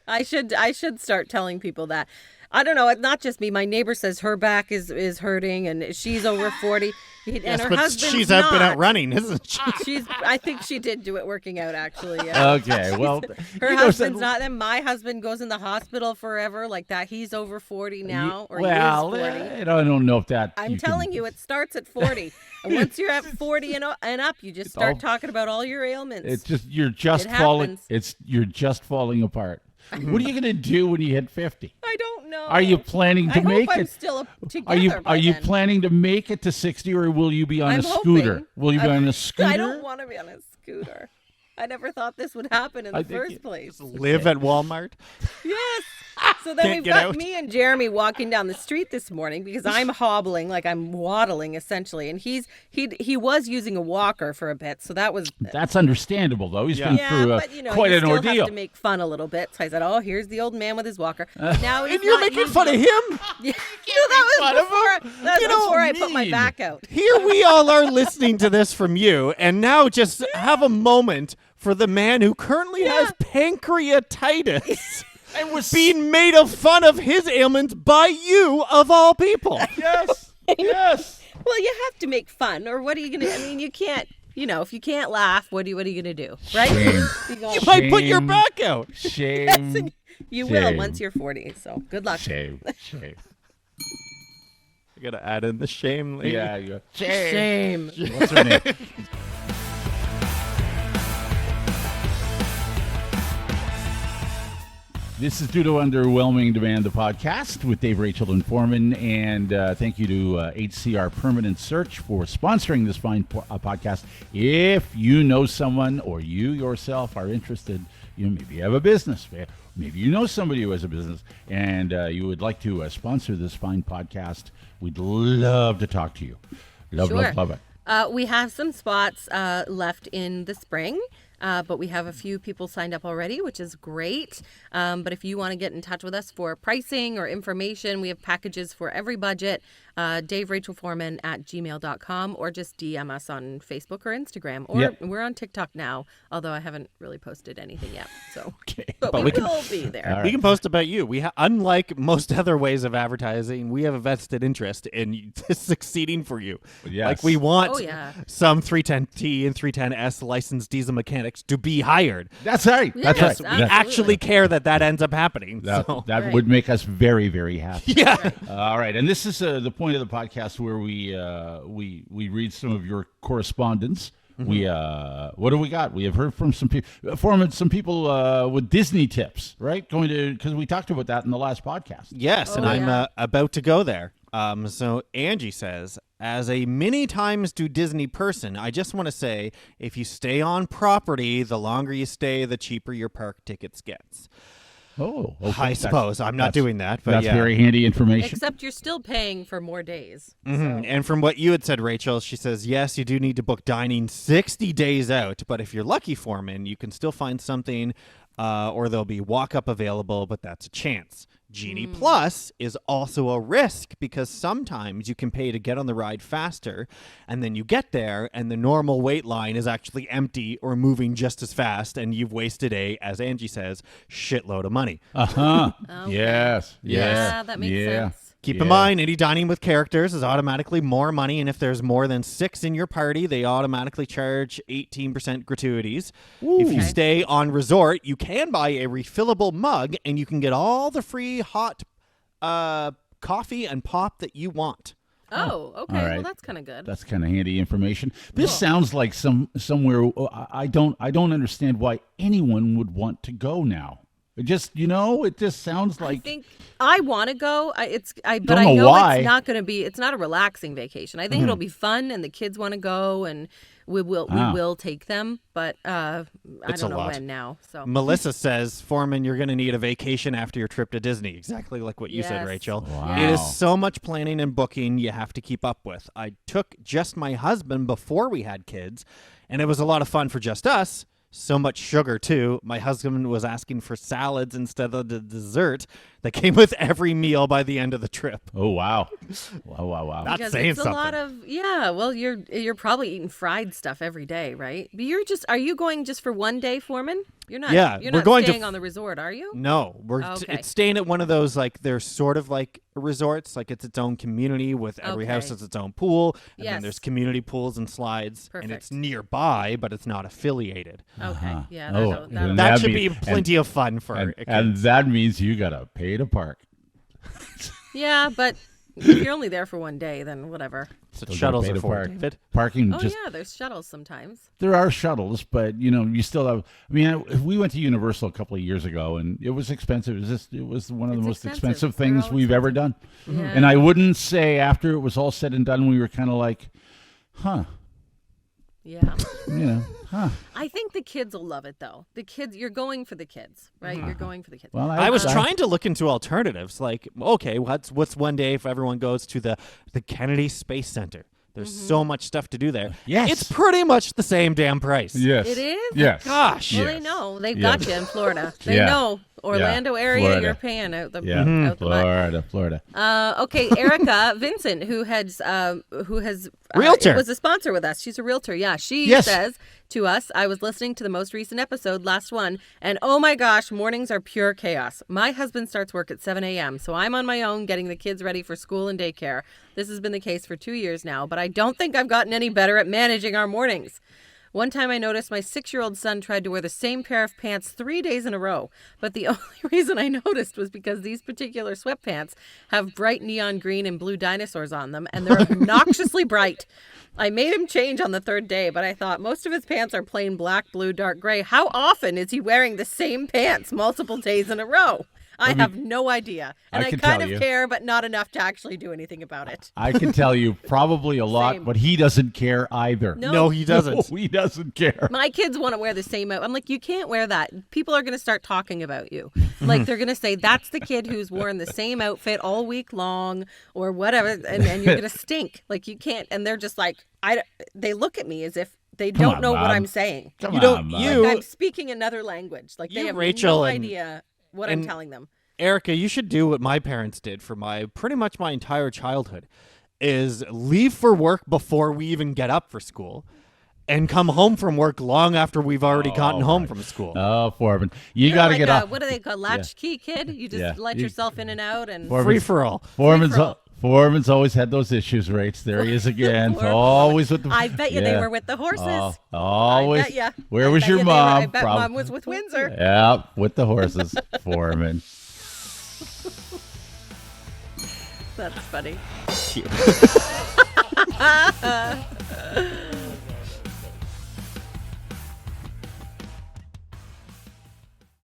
Speaker 2: I should start telling people that. I don't know. It's not just me. My neighbor says her back is hurting, and she's over 40. And
Speaker 5: Yes,
Speaker 2: her
Speaker 5: but
Speaker 2: husband's
Speaker 5: she's
Speaker 2: not.
Speaker 5: been out running, isn't she?
Speaker 2: I think she did do it working out, actually. Yeah.
Speaker 1: Okay, well,
Speaker 2: Her
Speaker 1: you know,
Speaker 2: husband's not. Then my husband goes in the hospital forever like that. He's over 40 now, or
Speaker 1: well,
Speaker 2: he is 40.
Speaker 1: I don't know if that.
Speaker 2: I'm telling you, it starts at 40. And once you're at 40 and up, you just start talking about all your ailments.
Speaker 1: It's just you're just
Speaker 2: It
Speaker 1: falling.
Speaker 2: happens.
Speaker 1: You're just falling apart. What are you gonna do when you hit 50?
Speaker 2: I don't know.
Speaker 1: Are you planning to
Speaker 2: I
Speaker 1: make
Speaker 2: hope I'm
Speaker 1: it?
Speaker 2: still together.
Speaker 1: Are you
Speaker 2: then.
Speaker 1: planning to make it to 60, or will you be on
Speaker 2: I'm
Speaker 1: a scooter?
Speaker 2: hoping.
Speaker 1: Will you be on a scooter?
Speaker 2: I don't want to be on a scooter. I never thought this would happen in the first place.
Speaker 5: Live at Walmart.
Speaker 2: Yes. So then
Speaker 5: Can't
Speaker 2: we've
Speaker 5: get
Speaker 2: got
Speaker 5: out.
Speaker 2: me and Jeremy walking down the street this morning because I'm hobbling, like I'm waddling essentially, and he was using a walker for a bit, so that was
Speaker 1: That's understandable, though. He's been
Speaker 2: yeah.
Speaker 1: through
Speaker 2: But you know,
Speaker 1: quite
Speaker 2: you
Speaker 1: an
Speaker 2: still
Speaker 1: ordeal.
Speaker 2: have to make fun a little bit. So I said, "Oh, here's the old man with his walker." Now he's
Speaker 5: And you're
Speaker 2: not
Speaker 5: making
Speaker 2: using
Speaker 5: fun of
Speaker 2: it.
Speaker 5: him?
Speaker 2: Yeah. No, that
Speaker 1: fun
Speaker 2: was
Speaker 1: of
Speaker 2: before. That was
Speaker 1: You know,
Speaker 2: before I put my
Speaker 1: mean.
Speaker 2: back out.
Speaker 5: Here we all are listening to this from you, and now just have a moment for the man who currently has pancreatitis
Speaker 1: and was
Speaker 5: being made of fun of his ailments by you, of all people.
Speaker 1: yes, yes.
Speaker 2: Well, you have to make fun, or what are you gonna? I mean, you can't. You know, if you can't laugh, what are you gonna do, right?
Speaker 1: Shame.
Speaker 2: You
Speaker 5: Might put your
Speaker 1: Shame.
Speaker 5: back out.
Speaker 1: Shame.
Speaker 2: You will
Speaker 1: Shame.
Speaker 2: once you're 40. So good luck.
Speaker 1: Shame. Shame.
Speaker 5: I gotta add in the shame lady.
Speaker 1: Yeah. You
Speaker 2: Shame.
Speaker 1: What's her name? This is due to Underwhelming Demand, the podcast with Dave, Rachel, and Forman. And thank you to HCR Permanent Search for sponsoring this fine podcast. If you know someone or you yourself are interested, maybe you have a business. Maybe you know somebody who has a business and you would like to sponsor this fine podcast. We'd love to talk to you. Love it.
Speaker 2: We have some spots left in the spring. But we have a few people signed up already, which is great. But if you want to get in touch with us for pricing or information, we have packages for every budget. Dave Rachel Forman at gmail.com, or just DM us on Facebook or Instagram. Or we're on TikTok now, although I haven't really posted anything yet. So,
Speaker 1: Okay.
Speaker 2: but we will be there.
Speaker 1: All
Speaker 5: We can post about you. Unlike most other ways of advertising, we have a vested interest in succeeding for you.
Speaker 1: Yes.
Speaker 5: Like we want
Speaker 2: Oh, yeah.
Speaker 5: some 310T and 310S licensed diesel mechanics to be hired.
Speaker 1: That's right. That's
Speaker 2: Yes,
Speaker 1: right.
Speaker 5: We
Speaker 2: absolutely.
Speaker 5: actually care that ends up happening.
Speaker 1: That,
Speaker 5: so.
Speaker 1: that
Speaker 2: Right.
Speaker 1: would make us very, very happy.
Speaker 5: Yeah.
Speaker 1: All right, and this is the point of the podcast where we read some of your correspondence. We what do we got? We have heard from some people, some people with Disney tips, right? Because we talked about that in the last podcast.
Speaker 5: Yes, and
Speaker 2: Oh,
Speaker 5: I'm
Speaker 2: yeah.
Speaker 5: about to go there. So Angie says, as a many times to Disney person, I just want to say, if you stay on property, the longer you stay, the cheaper your park tickets gets.
Speaker 1: Oh, okay.
Speaker 5: I suppose I'm not
Speaker 1: that's-
Speaker 5: doing that, but
Speaker 1: That's
Speaker 5: yeah.
Speaker 1: very handy information.
Speaker 2: Except you're still paying for more days.
Speaker 5: Mhm. And from what you had said, Rachel, she says, yes, you do need to book dining 60 days out, but if you're lucky, Foreman, you can still find something, or there'll be walk-up available, but that's a chance. Genie Plus is also a risk because sometimes you can pay to get on the ride faster, and then you get there, and the normal wait line is actually empty or moving just as fast, and you've wasted as Angie says, shitload of money.
Speaker 1: Uh-huh.
Speaker 2: Okay.
Speaker 1: Yes.
Speaker 2: Yeah, that makes sense.
Speaker 5: Keep in mind, any dining with characters is automatically more money, and if there's more than 6 in your party, they automatically charge 18% gratuities. If you
Speaker 2: Okay.
Speaker 5: stay on resort, you can buy a refillable mug, and you can get all the free hot coffee and pop that you want.
Speaker 2: Oh, okay.
Speaker 1: All right.
Speaker 2: Well, that's kind of good.
Speaker 1: That's kind of handy information. This sounds like somewhere I don't understand why anyone would want to go now. It just sounds
Speaker 2: I
Speaker 1: like
Speaker 2: think I want to go. But
Speaker 1: Don't
Speaker 2: I
Speaker 1: know
Speaker 2: know
Speaker 1: why.
Speaker 2: it's not going to be. It's not a relaxing vacation. I think it'll be fun, and the kids want to go, and we will take them. But I
Speaker 5: It's
Speaker 2: don't
Speaker 5: a
Speaker 2: know
Speaker 5: lot.
Speaker 2: when now. So
Speaker 5: Melissa says, Foreman, you're going to need a vacation after your trip to Disney. Exactly like what you said,
Speaker 2: Yes.
Speaker 5: Rachel.
Speaker 1: Wow.
Speaker 5: It is so much planning and booking you have to keep up with. I took just my husband before we had kids, and it was a lot of fun for just us. So much sugar, too. My husband was asking for salads instead of the dessert that came with every meal by the end of the trip.
Speaker 1: oh wow. Wow.
Speaker 5: Not
Speaker 2: Because
Speaker 5: saying
Speaker 2: it's
Speaker 5: something.
Speaker 2: a lot of well, you're probably eating fried stuff every day, right? But are you going just for one day, Foreman? You're not.
Speaker 5: Yeah,
Speaker 2: you're
Speaker 5: we're
Speaker 2: not
Speaker 5: going to
Speaker 2: staying on the resort, are you?
Speaker 5: No,
Speaker 2: Okay.
Speaker 5: it's staying at one of those, like, they're sort of like resorts, like it's its own community with every house
Speaker 2: Okay.
Speaker 5: has its own pool, and then
Speaker 2: Yes.
Speaker 5: there's community pools and slides, and it's
Speaker 2: Perfect.
Speaker 5: nearby, but it's not affiliated.
Speaker 2: Okay. Yeah.
Speaker 1: Oh,
Speaker 2: That'll,
Speaker 1: and
Speaker 2: that'll
Speaker 1: that
Speaker 5: That should
Speaker 1: mean-
Speaker 5: be plenty of fun for
Speaker 1: and,
Speaker 5: kids.
Speaker 1: and that means you gotta pay to park.
Speaker 2: Yeah, but if you're only there for one day, then whatever.
Speaker 5: That's what
Speaker 1: Still gotta
Speaker 5: shuttles
Speaker 1: pay
Speaker 5: are
Speaker 1: to
Speaker 5: for,
Speaker 1: park.
Speaker 5: David.
Speaker 1: Parking
Speaker 2: Oh
Speaker 1: just
Speaker 2: yeah, there's shuttles sometimes.
Speaker 1: there are shuttles, but you still have. I mean, we went to Universal a couple of years ago, and it was expensive. It was one of the
Speaker 2: It's
Speaker 1: most
Speaker 2: expensive.
Speaker 1: expensive
Speaker 2: They're
Speaker 1: things
Speaker 2: all
Speaker 1: we've ever done.
Speaker 2: Yeah.
Speaker 1: And I wouldn't say after it was all said and done, we were kind of like, huh,
Speaker 2: Yeah.
Speaker 1: huh.
Speaker 2: I think the kids will love it though. The kids, you're going for the kids, right? You're going for the kids.
Speaker 1: Well,
Speaker 5: I was trying to look into alternatives. Like, okay, what's one day if everyone goes to the Kennedy Space Center? There's so much stuff to do there.
Speaker 1: Yes.
Speaker 5: It's pretty much the same damn price.
Speaker 1: Yes.
Speaker 2: It is?
Speaker 1: Yes.
Speaker 5: Gosh.
Speaker 2: Well,
Speaker 1: Yes.
Speaker 2: they know. They've
Speaker 1: Yes.
Speaker 2: got you in Florida. They
Speaker 1: Yeah.
Speaker 2: know. Orlando area,
Speaker 1: Florida.
Speaker 2: you're paying out the
Speaker 1: Yeah.
Speaker 2: out the butt.
Speaker 1: Florida.
Speaker 2: Okay, Erica Vincent, who has
Speaker 5: Realtor.
Speaker 2: was a sponsor with us. She's a realtor. Yeah, she
Speaker 1: Yes.
Speaker 2: says to us, I was listening to the most recent episode, last one, and oh my gosh, mornings are pure chaos. My husband starts work at 7 a.m., so I'm on my own getting the kids ready for school and daycare. This has been the case for 2 years now, but I don't think I've gotten any better at managing our mornings. One time I noticed my 6-year-old son tried to wear the same pair of pants 3 days in a row. But the only reason I noticed was because these particular sweatpants have bright neon green and blue dinosaurs on them, and they're obnoxiously bright. I made him change on the 3rd day, but I thought most of his pants are plain black, blue, dark gray. How often is he wearing the same pants multiple days in a row? I have no idea. And
Speaker 1: I
Speaker 2: I
Speaker 1: can
Speaker 2: kind
Speaker 1: tell
Speaker 2: of
Speaker 1: you.
Speaker 2: care, but not enough to actually do anything about it.
Speaker 1: I can tell you probably a lot,
Speaker 2: Same.
Speaker 1: but he doesn't care either.
Speaker 5: No, he doesn't.
Speaker 1: No, he doesn't care.
Speaker 2: My kids want to wear the same out. I'm like, you can't wear that. People are going to start talking about you. Like, they're going to say, that's the kid who's worn the same outfit all week long or whatever, and you're going to stink. Like, you can't. And they're just like, they look at me as if they
Speaker 1: Come
Speaker 2: don't
Speaker 1: on,
Speaker 2: know what
Speaker 1: Mom.
Speaker 2: I'm saying.
Speaker 1: Come
Speaker 5: You
Speaker 1: on,
Speaker 5: don't-
Speaker 1: Mom.
Speaker 5: you-
Speaker 2: Like, I'm speaking another language. Like, they
Speaker 5: You,
Speaker 2: have
Speaker 5: Rachel,
Speaker 2: no
Speaker 5: and-
Speaker 2: idea what I'm
Speaker 5: and-
Speaker 2: telling them.
Speaker 5: Erica, you should do what my parents did for pretty much my entire childhood, is leave for work before we even get up for school and come home from work long after we've already gotten home from school.
Speaker 1: Oh, Foreman, you
Speaker 2: You're
Speaker 1: got to
Speaker 2: like
Speaker 1: get
Speaker 2: a,
Speaker 1: up.
Speaker 2: what do they call latchkey kid? You just
Speaker 1: Yeah.
Speaker 2: let
Speaker 1: You-
Speaker 2: yourself in and out and
Speaker 1: Foreman-
Speaker 5: Free for all.
Speaker 1: Foreman's
Speaker 2: Free-for-all.
Speaker 1: always had those issues, Rach. There he is again.
Speaker 2: Poor
Speaker 1: Always with the.
Speaker 2: I bet you they
Speaker 1: Yeah.
Speaker 2: were with the horses.
Speaker 1: Always.
Speaker 2: I bet ya.
Speaker 1: Where
Speaker 2: I
Speaker 1: was
Speaker 2: bet
Speaker 1: your
Speaker 2: you they were- I
Speaker 1: mom?
Speaker 2: bet mom was with Windsor.
Speaker 1: Yeah, with the horses. Foreman.
Speaker 2: That's funny.